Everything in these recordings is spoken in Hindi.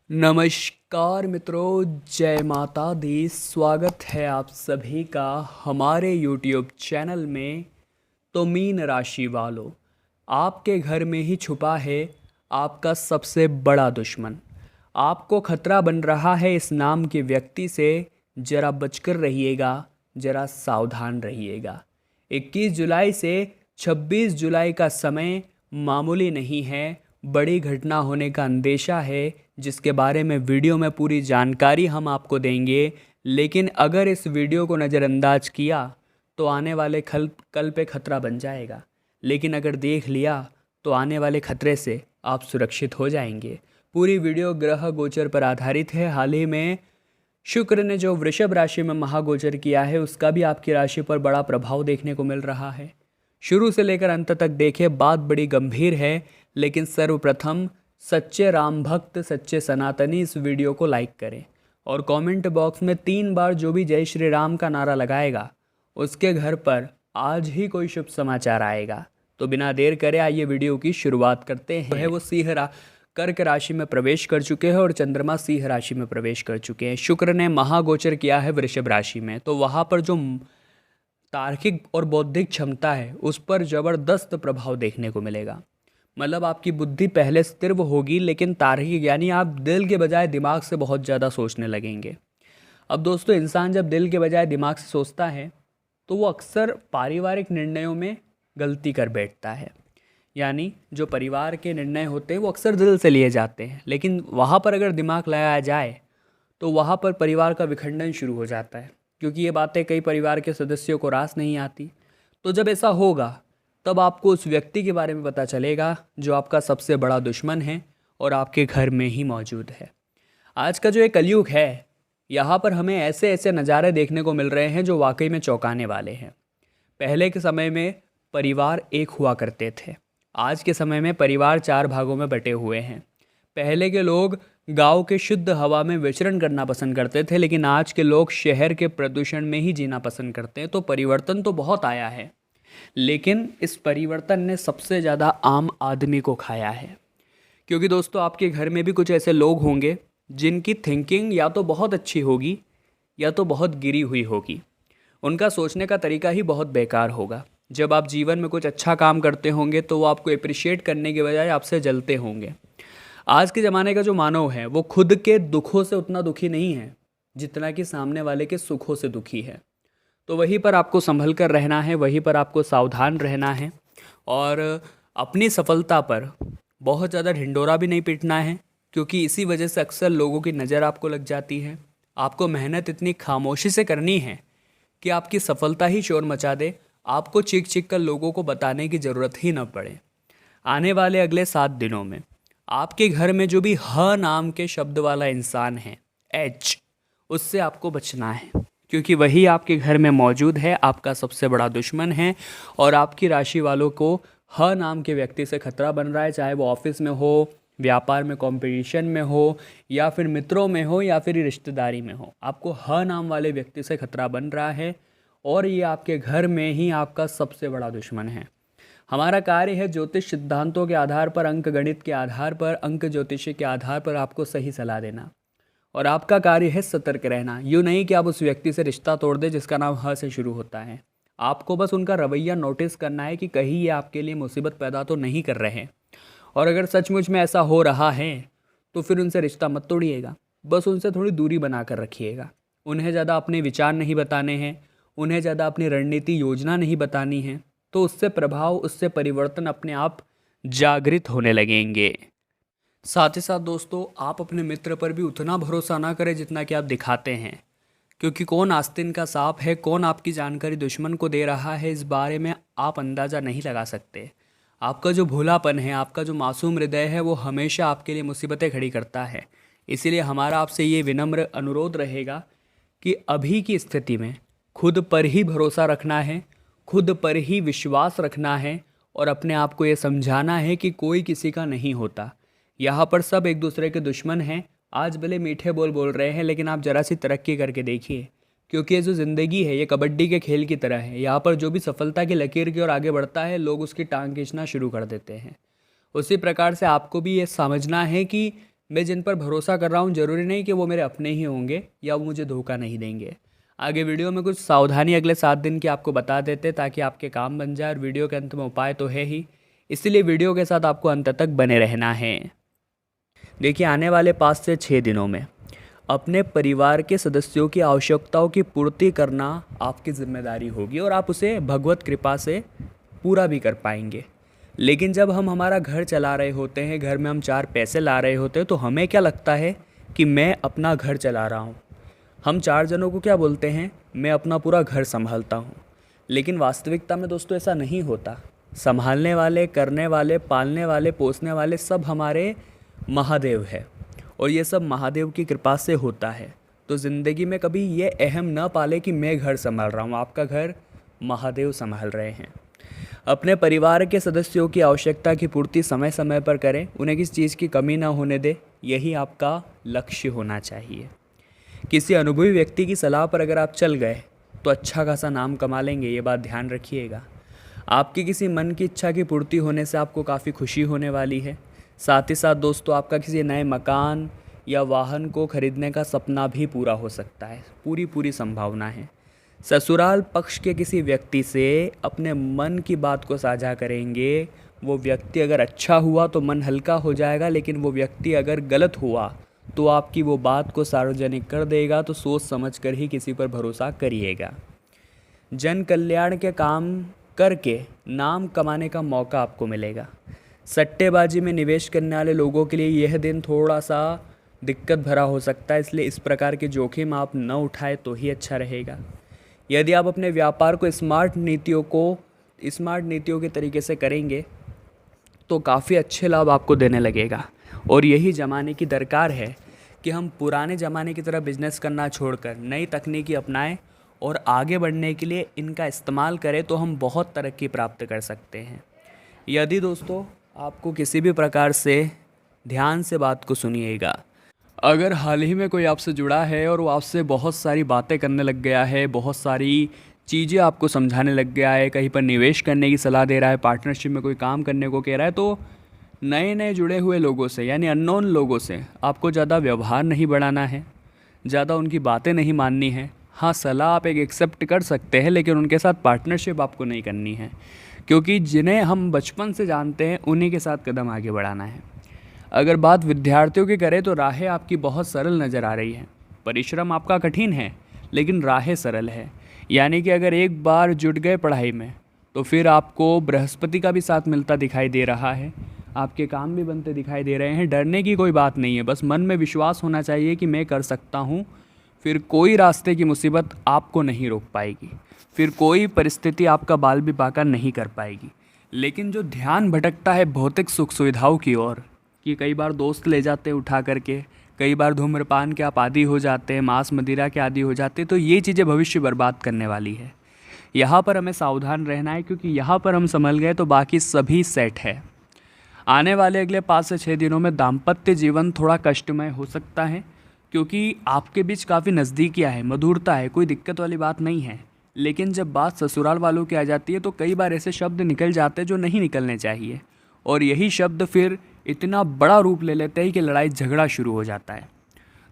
नमस्कार मित्रों, जय माता दी। स्वागत है आप सभी का हमारे YouTube चैनल में। तो मीन राशि वालों, आपके घर में ही छुपा है आपका सबसे बड़ा दुश्मन। आपको खतरा बन रहा है इस नाम के व्यक्ति से। जरा बचकर रहिएगा, जरा सावधान रहिएगा। 21 जुलाई से 26 जुलाई का समय मामूली नहीं है, बड़ी घटना होने का अंदेशा है, जिसके बारे में वीडियो में पूरी जानकारी हम आपको देंगे। लेकिन अगर इस वीडियो को नज़रअंदाज किया तो आने वाले कल पे खतरा बन जाएगा, लेकिन अगर देख लिया तो आने वाले खतरे से आप सुरक्षित हो जाएंगे। पूरी वीडियो ग्रह गोचर पर आधारित है। हाल ही में शुक्र ने जो वृषभ राशि में महागोचर किया है, उसका भी आपकी राशि पर बड़ा प्रभाव देखने को मिल रहा है। शुरू से लेकर अंत तक देखें, बात बड़ी गंभीर है। लेकिन सर्वप्रथम सच्चे राम भक्त, सच्चे सनातनी इस वीडियो को लाइक करें और कमेंट बॉक्स में 3 बार जो भी जय श्री राम का नारा लगाएगा उसके घर पर आज ही कोई शुभ समाचार आएगा। तो बिना देर करे आइए वीडियो की शुरुआत करते हैं। है वो कर्क राशि में प्रवेश कर चुके हैं और चंद्रमा सिंह राशि में प्रवेश कर चुके हैं। शुक्र ने महागोचर किया है वृषभ राशि में, तो वहाँ पर जो तार्किक और बौद्धिक क्षमता है उस पर ज़बरदस्त प्रभाव देखने को मिलेगा। मतलब आपकी बुद्धि पहले स्थिर होगी, लेकिन तार्किक यानी आप दिल के बजाय दिमाग से बहुत ज़्यादा सोचने लगेंगे। अब दोस्तों, इंसान जब दिल के बजाय दिमाग से सोचता है तो वो अक्सर पारिवारिक निर्णयों में गलती कर बैठता है। यानी जो परिवार के निर्णय होते हैं वो अक्सर दिल से लिए जाते हैं, लेकिन वहाँ पर अगर दिमाग लगाया जाए तो वहाँ पर परिवार का विखंडन शुरू हो जाता है, क्योंकि ये बातें कई परिवार के सदस्यों को रास नहीं आती। तो जब ऐसा होगा तब आपको उस व्यक्ति के बारे में पता चलेगा जो आपका सबसे बड़ा दुश्मन है और आपके घर में ही मौजूद है। आज का जो ये कलयुग है, यहाँ पर हमें ऐसे ऐसे नज़ारे देखने को मिल रहे हैं जो वाकई में चौंकाने वाले हैं। पहले के समय में परिवार एक हुआ करते थे, आज के समय में परिवार 4 भागों में बटे हुए हैं। पहले के लोग गांव के शुद्ध हवा में विचरण करना पसंद करते थे, लेकिन आज के लोग शहर के प्रदूषण में ही जीना पसंद करते हैं। तो परिवर्तन तो बहुत आया है, लेकिन इस परिवर्तन ने सबसे ज़्यादा आम आदमी को खाया है। क्योंकि दोस्तों, आपके घर में भी कुछ ऐसे लोग होंगे जिनकी थिंकिंग या तो बहुत अच्छी होगी या तो बहुत गिरी हुई होगी। उनका सोचने का तरीका ही बहुत बेकार होगा। जब आप जीवन में कुछ अच्छा काम करते होंगे तो वो आपको अप्रिशिएट करने के बजाय आपसे जलते होंगे। आज के ज़माने का जो मानव है वो खुद के दुखों से उतना दुखी नहीं है जितना कि सामने वाले के सुखों से दुखी है। तो वहीं पर आपको संभल कर रहना है, वहीं पर आपको सावधान रहना है और अपनी सफलता पर बहुत ज़्यादा ढिंढोरा भी नहीं पीटना है, क्योंकि इसी वजह से अक्सर लोगों की नज़र आपको लग जाती है। आपको मेहनत इतनी खामोशी से करनी है कि आपकी सफलता ही शोर मचा दे, आपको चीख चीख कर लोगों को बताने की ज़रूरत ही न पड़े। आने वाले अगले 7 दिनों में आपके घर में जो भी ह नाम के शब्द वाला इंसान है, एच, उससे आपको बचना है, क्योंकि वही आपके घर में मौजूद है, आपका सबसे बड़ा दुश्मन है। और आपकी राशि वालों को ह नाम के व्यक्ति से खतरा बन रहा है, चाहे वो ऑफिस में हो, व्यापार में कंपटीशन में हो, या फिर मित्रों में हो, या फिर रिश्तेदारी में हो। आपको ह नाम वाले व्यक्ति से खतरा बन रहा है और ये आपके घर में ही आपका सबसे बड़ा दुश्मन है। हमारा कार्य है ज्योतिष सिद्धांतों के आधार पर, अंक गणित के आधार पर, अंक ज्योतिषी के आधार पर आपको सही सलाह देना, और आपका कार्य है सतर्क रहना। यूँ नहीं कि आप उस व्यक्ति से रिश्ता तोड़ दें जिसका नाम ह से शुरू होता है। आपको बस उनका रवैया नोटिस करना है कि कहीं ये आपके लिए मुसीबत पैदा तो नहीं कर रहे हैं। और अगर सचमुच में ऐसा हो रहा है तो फिर उनसे रिश्ता मत तोड़िएगा, बस उनसे थोड़ी दूरी बना कर रखिएगा। उन्हें ज़्यादा अपने विचार नहीं बताने हैं, उन्हें ज़्यादा अपनी रणनीति योजना नहीं बतानी है, तो उससे प्रभाव, उससे परिवर्तन अपने आप जागृत होने लगेंगे। साथ ही साथ दोस्तों, आप अपने मित्र पर भी उतना भरोसा ना करें जितना कि आप दिखाते हैं, क्योंकि कौन आस्तीन का सांप है, कौन आपकी जानकारी दुश्मन को दे रहा है, इस बारे में आप अंदाज़ा नहीं लगा सकते। आपका जो भोलापन है, आपका जो मासूम हृदय है, वो हमेशा आपके लिए मुसीबतें खड़ी करता है। इसीलिए हमारा आपसे ये विनम्र अनुरोध रहेगा कि अभी की स्थिति में खुद पर ही भरोसा रखना है, खुद पर ही विश्वास रखना है और अपने आप को ये समझाना है कि कोई किसी का नहीं होता। यहाँ पर सब एक दूसरे के दुश्मन हैं। आज भले मीठे बोल बोल रहे हैं, लेकिन आप ज़रा सी तरक्की करके देखिए, क्योंकि ये जो ज़िंदगी है ये कबड्डी के खेल की तरह है। यहाँ पर जो भी सफलता की लकीर की ओर आगे बढ़ता है, लोग उसकी टांग खींचना शुरू कर देते हैं। उसी प्रकार से आपको भी ये समझना है कि मैं जिन पर भरोसा कर रहा हूँ ज़रूरी नहीं कि वो मेरे अपने ही होंगे या वो मुझे धोखा नहीं देंगे। आगे वीडियो में कुछ सावधानी अगले 7 दिन की आपको बता देते ताकि आपके काम बन जाए, और वीडियो के अंत में उपाय तो है ही, इसीलिए वीडियो के साथ आपको अंत तक बने रहना है। देखिए, आने वाले 5 से 6 दिनों में अपने परिवार के सदस्यों की आवश्यकताओं की पूर्ति करना आपकी जिम्मेदारी होगी और आप उसे भगवत कृपा से पूरा भी कर पाएंगे। लेकिन जब हम हमारा घर चला रहे होते हैं, घर में हम 4 पैसे ला रहे होते हैं, तो हमें क्या लगता है कि मैं अपना घर चला रहा हूँ। हम 4 जनों को क्या बोलते हैं, मैं अपना पूरा घर संभालता हूँ। लेकिन वास्तविकता में दोस्तों ऐसा नहीं होता। संभालने वाले, करने वाले, पालने वाले, पोसने वाले सब हमारे महादेव है, और ये सब महादेव की कृपा से होता है। तो ज़िंदगी में कभी ये अहम न पाले कि मैं घर संभाल रहा हूँ, आपका घर महादेव संभाल रहे हैं। अपने परिवार के सदस्यों की आवश्यकता की पूर्ति समय समय पर करें, उन्हें किसी चीज़ की कमी ना होने दें, यही आपका लक्ष्य होना चाहिए। किसी अनुभवी व्यक्ति की सलाह पर अगर आप चल गए तो अच्छा खासा नाम कमा लेंगे, ये बात ध्यान रखिएगा। आपकी किसी मन की इच्छा की पूर्ति होने से आपको काफ़ी खुशी होने वाली है। साथ ही साथ दोस्तों, आपका किसी नए मकान या वाहन को खरीदने का सपना भी पूरा हो सकता है, पूरी संभावना है। ससुराल पक्ष के किसी व्यक्ति से अपने मन की बात को साझा करेंगे। वो व्यक्ति अगर अच्छा हुआ तो मन हल्का हो जाएगा, लेकिन वो व्यक्ति अगर गलत हुआ तो आपकी वो बात को सार्वजनिक कर देगा। तो सोच समझ कर ही किसी पर भरोसा करिएगा। जन कल्याण के काम करके नाम कमाने का मौका आपको मिलेगा। सट्टेबाजी में निवेश करने वाले लोगों के लिए यह दिन थोड़ा सा दिक्कत भरा हो सकता है, इसलिए इस प्रकार के जोखिम आप न उठाए तो ही अच्छा रहेगा। यदि आप अपने व्यापार को स्मार्ट नीतियों के तरीके से करेंगे तो काफ़ी अच्छे लाभ आपको देने लगेगा। और यही ज़माने की दरकार है कि हम पुराने ज़माने की तरह बिजनेस करना छोड़कर नई तकनीकी अपनाएं और आगे बढ़ने के लिए इनका इस्तेमाल करें, तो हम बहुत तरक्की प्राप्त कर सकते हैं। यदि दोस्तों आपको किसी भी प्रकार से, ध्यान से बात को सुनिएगा, अगर हाल ही में कोई आपसे जुड़ा है और वो आपसे बहुत सारी बातें करने लग गया है, बहुत सारी चीज़ें आपको समझाने लग गया है, कहीं पर निवेश करने की सलाह दे रहा है, पार्टनरशिप में कोई काम करने को कह रहा है, तो नए जुड़े हुए लोगों से यानी अननोन लोगों से आपको ज़्यादा व्यवहार नहीं बढ़ाना है, ज़्यादा उनकी बातें नहीं माननी है। हाँ, सलाह आप एक एक्सेप्ट कर सकते हैं, लेकिन उनके साथ पार्टनरशिप आपको नहीं करनी है, क्योंकि जिन्हें हम बचपन से जानते हैं उन्हीं के साथ कदम आगे बढ़ाना है। अगर बात विद्यार्थियों की करें तो राहें आपकी बहुत सरल नज़र आ रही हैं। परिश्रम आपका कठिन है, लेकिन राहें सरल है। यानी कि अगर एक बार जुट गए पढ़ाई में तो फिर आपको बृहस्पति का भी साथ मिलता दिखाई दे रहा है, आपके काम भी बनते दिखाई दे रहे हैं। डरने की कोई बात नहीं है, बस मन में विश्वास होना चाहिए कि मैं कर सकता हूँ। फिर कोई रास्ते की मुसीबत आपको नहीं रोक पाएगी, फिर कोई परिस्थिति आपका बाल भी बांका नहीं कर पाएगी। लेकिन जो ध्यान भटकता है भौतिक सुख सुविधाओं की ओर, कि कई बार दोस्त ले जाते हैं उठा करके, कई बार धूम्रपान के आप आदी हो जाते हैं, मांस मदिरा के आदी हो जाते हैं, तो ये चीज़ें भविष्य बर्बाद करने वाली है। यहाँ पर हमें सावधान रहना है, क्योंकि यहाँ पर हम संभल गए तो बाकी सभी सेट है। आने वाले अगले 5 से 6 दिनों में दाम्पत्य जीवन थोड़ा कष्टमय हो सकता है, क्योंकि आपके बीच काफ़ी नज़दीकियाँ है, मधुरता है, कोई दिक्कत वाली बात नहीं है। लेकिन जब बात ससुराल वालों की आ जाती है तो कई बार ऐसे शब्द निकल जाते हैं जो नहीं निकलने चाहिए, और यही शब्द फिर इतना बड़ा रूप ले लेते हैं कि लड़ाई झगड़ा शुरू हो जाता है।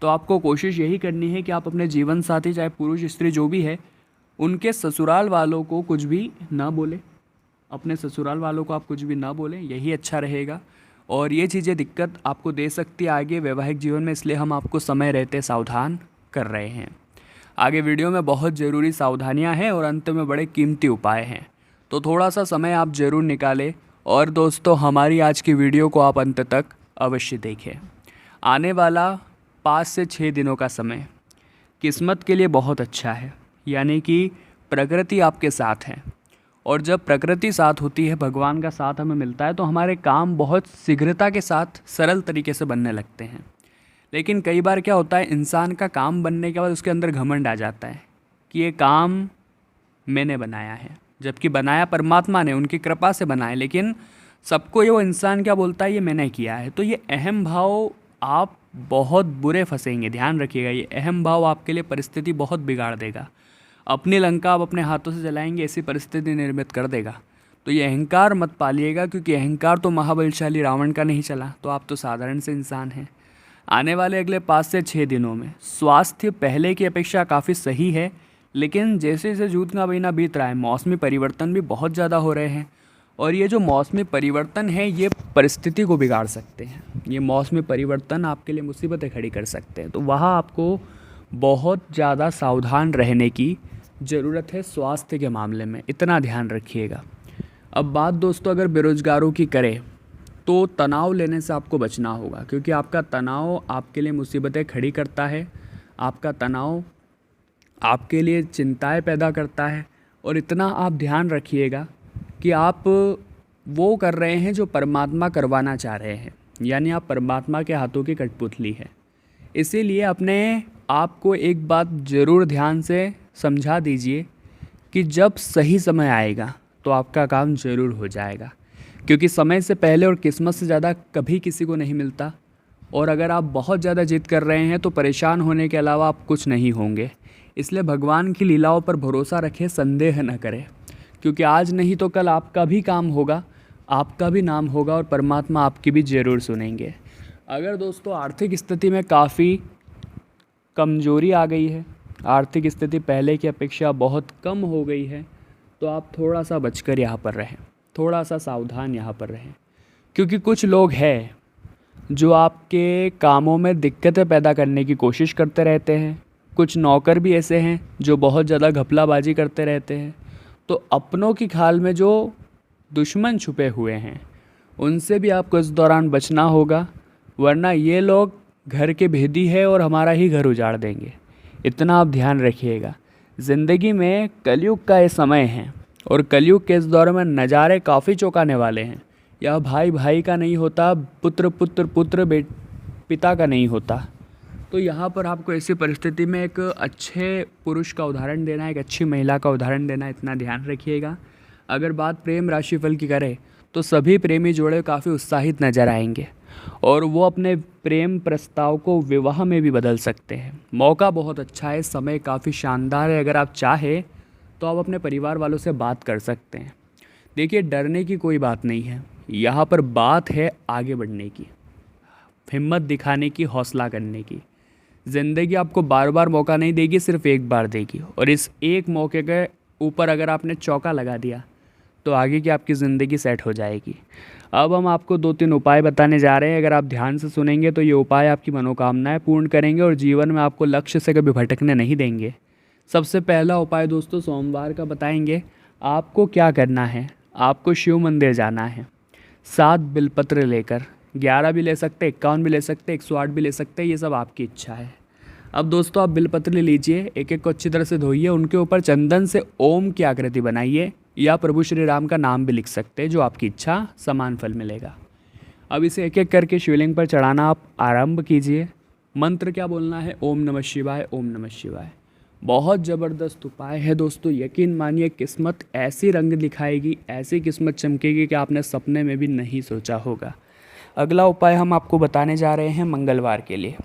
तो आपको कोशिश यही करनी है कि आप अपने जीवन साथी, चाहे पुरुष स्त्री जो भी है, उनके ससुराल वालों को कुछ भी ना बोले, अपने ससुराल वालों को आप कुछ भी ना बोलें, यही अच्छा रहेगा। और ये चीज़ें दिक्कत आपको दे सकती है आगे वैवाहिक जीवन में, इसलिए हम आपको समय रहते सावधान कर रहे हैं। आगे वीडियो में बहुत ज़रूरी सावधानियां हैं और अंत में बड़े कीमती उपाय हैं, तो थोड़ा सा समय आप ज़रूर निकालें। और दोस्तों, हमारी आज की वीडियो को आप अंत तक अवश्य देखें। आने वाला 5 से 6 दिनों का समय किस्मत के लिए बहुत अच्छा है, यानी कि प्रकृति आपके साथ है, और जब प्रकृति साथ होती है, भगवान का साथ हमें मिलता है, तो हमारे काम बहुत शीघ्रता के साथ सरल तरीके से बनने लगते हैं। लेकिन कई बार क्या होता है, इंसान का काम बनने के बाद उसके अंदर घमंड आ जाता है कि ये काम मैंने बनाया है, जबकि बनाया परमात्मा ने, उनकी कृपा से बनाया। लेकिन सबको ये वो इंसान क्या बोलता है, ये मैंने किया है। तो ये अहम भाव आप बहुत बुरे फंसेंगे, ध्यान रखिएगा। ये अहम भाव आपके लिए परिस्थिति बहुत बिगाड़ देगा। अपनी लंका आप अपने हाथों से जलाएंगे, ऐसी परिस्थिति निर्मित कर देगा। तो ये अहंकार मत पालिएगा, क्योंकि अहंकार तो महाबलशाली रावण का नहीं चला, तो आप तो साधारण से इंसान हैं। आने वाले अगले 5 से 6 दिनों में स्वास्थ्य पहले की अपेक्षा काफ़ी सही है, लेकिन जैसे जैसे जून का महीना बीत रहा है मौसमी परिवर्तन भी बहुत ज़्यादा हो रहे हैं और ये जो मौसमी परिवर्तन है ये परिस्थिति को बिगाड़ सकते हैं। ये मौसमी परिवर्तन आपके लिए मुसीबतें खड़ी कर सकते हैं, तो वहाँ आपको बहुत ज़्यादा सावधान रहने की ज़रूरत है। स्वास्थ्य के मामले में इतना ध्यान रखिएगा। अब बात दोस्तों अगर बेरोज़गारों की करें तो तनाव लेने से आपको बचना होगा, क्योंकि आपका तनाव आपके लिए मुसीबतें खड़ी करता है। आपका तनाव आपके लिए चिंताएं पैदा करता है और इतना आप ध्यान रखिएगा कि आप वो कर रहे हैं जो परमात्मा करवाना चाह रहे हैं, यानी आप परमात्मा के हाथों की कठपुतली है। इसीलिए अपने आप को एक बात ज़रूर ध्यान से समझा दीजिए कि जब सही समय आएगा तो आपका काम ज़रूर हो जाएगा, क्योंकि समय से पहले और किस्मत से ज़्यादा कभी किसी को नहीं मिलता। और अगर आप बहुत ज़्यादा जिद कर रहे हैं तो परेशान होने के अलावा आप कुछ नहीं होंगे। इसलिए भगवान की लीलाओं पर भरोसा रखें, संदेह न करें, क्योंकि आज नहीं तो कल आपका भी काम होगा, आपका भी नाम होगा और परमात्मा आपकी भी ज़रूर सुनेंगे। अगर दोस्तों आर्थिक स्थिति में काफ़ी कमज़ोरी आ गई है, आर्थिक स्थिति पहले की अपेक्षा बहुत कम हो गई है, तो आप थोड़ा सा बचकर यहाँ पर रहें, थोड़ा सा सावधान यहाँ पर रहें, क्योंकि कुछ लोग हैं जो आपके कामों में दिक्कतें पैदा करने की कोशिश करते रहते हैं। कुछ नौकर भी ऐसे हैं जो बहुत ज़्यादा घपलाबाजी करते रहते हैं। तो अपनों की खाल में जो दुश्मन छुपे हुए हैं उनसे भी आपको इस दौरान बचना होगा, वरना ये लोग घर के भेदी है और हमारा ही घर उजाड़ देंगे। इतना आप ध्यान रखिएगा। ज़िंदगी में कलयुग का ये समय है और कलयुग के इस दौर में नज़ारे काफ़ी चौंकाने वाले हैं। यह भाई भाई का नहीं होता, पुत्र पुत्र पुत्र पिता का नहीं होता। तो यहाँ पर आपको ऐसी परिस्थिति में एक अच्छे पुरुष का उदाहरण देना है, एक अच्छी महिला का उदाहरण देना है, इतना ध्यान रखिएगा। अगर बात प्रेम राशिफल की करें तो सभी प्रेमी जोड़े काफ़ी उत्साहित नज़र आएंगे और वो अपने प्रेम प्रस्ताव को विवाह में भी बदल सकते हैं। मौका बहुत अच्छा है, समय काफ़ी शानदार है। अगर आप चाहें तो आप अपने परिवार वालों से बात कर सकते हैं। देखिए, डरने की कोई बात नहीं है, यहाँ पर बात है आगे बढ़ने की, हिम्मत दिखाने की, हौसला करने की। ज़िंदगी आपको बार बार मौका नहीं देगी, सिर्फ एक बार देगी, और इस एक मौके के ऊपर अगर आपने चौका लगा दिया तो आगे की आपकी ज़िंदगी सेट हो जाएगी। अब हम आपको 2-3 उपाय बताने जा रहे हैं। अगर आप ध्यान से सुनेंगे तो ये उपाय आपकी मनोकामनाएं पूर्ण करेंगे और जीवन में आपको लक्ष्य से कभी भटकने नहीं देंगे। सबसे पहला उपाय दोस्तों सोमवार का बताएंगे। आपको क्या करना है, आपको शिव मंदिर जाना है, 7 बिलपत्र लेकर, 11 भी ले सकते, 51 भी ले सकते, 108 भी ले सकते, ये सब आपकी इच्छा है। अब दोस्तों आप बिलपत्र ले लीजिए, एक एक को अच्छी तरह से धोइए, उनके ऊपर चंदन से ओम की आकृति बनाइए या प्रभु श्री राम का नाम भी लिख सकते हैं, जो आपकी इच्छा समान फल मिलेगा। अब इसे एक एक करके शिवलिंग पर चढ़ाना आप आरंभ कीजिए। मंत्र क्या बोलना है? ओम नमः शिवाय, ओम नमः शिवाय। बहुत ज़बरदस्त उपाय है दोस्तों, यकीन मानिए किस्मत ऐसी रंग दिखाएगी, ऐसी किस्मत चमकेगी कि आपने सपने में भी नहीं सोचा होगा। अगला उपाय हम आपको बताने जा रहे हैं मंगलवार के लिए।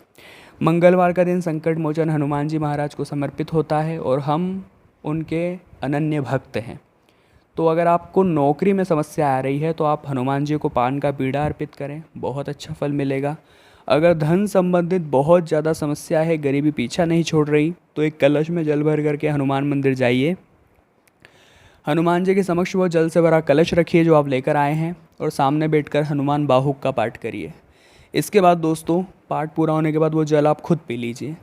मंगलवार का दिन संकट मोचन हनुमान जी महाराज को समर्पित होता है और हम उनके अनन्य भक्त हैं। तो अगर आपको नौकरी में समस्या आ रही है तो आप हनुमान जी को पान का बीड़ा अर्पित करें, बहुत अच्छा फल मिलेगा। अगर धन संबंधित बहुत ज़्यादा समस्या है, गरीबी पीछा नहीं छोड़ रही, तो एक कलश में जल भर करके हनुमान मंदिर जाइए। हनुमान जी के समक्ष वो जल से भरा कलश रखिए जो आप लेकर आए हैं और सामने बैठकर हनुमान बाहुक का पाठ करिए। इसके बाद दोस्तों पाठ पूरा होने के बाद वो जल आप खुद पी लीजिए।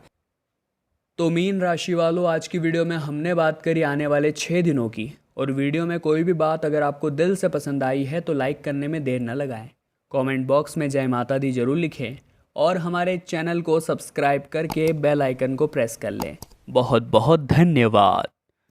तो मीन राशि वालों, आज की वीडियो में हमने बात करी आने वाले 6 दिनों की, और वीडियो में कोई भी बात अगर आपको दिल से पसंद आई है तो लाइक करने में देर न लगाएं। कमेंट बॉक्स में जय माता दी जरूर लिखें और हमारे चैनल को सब्सक्राइब करके बेल आइकन को प्रेस कर लें। बहुत बहुत धन्यवाद।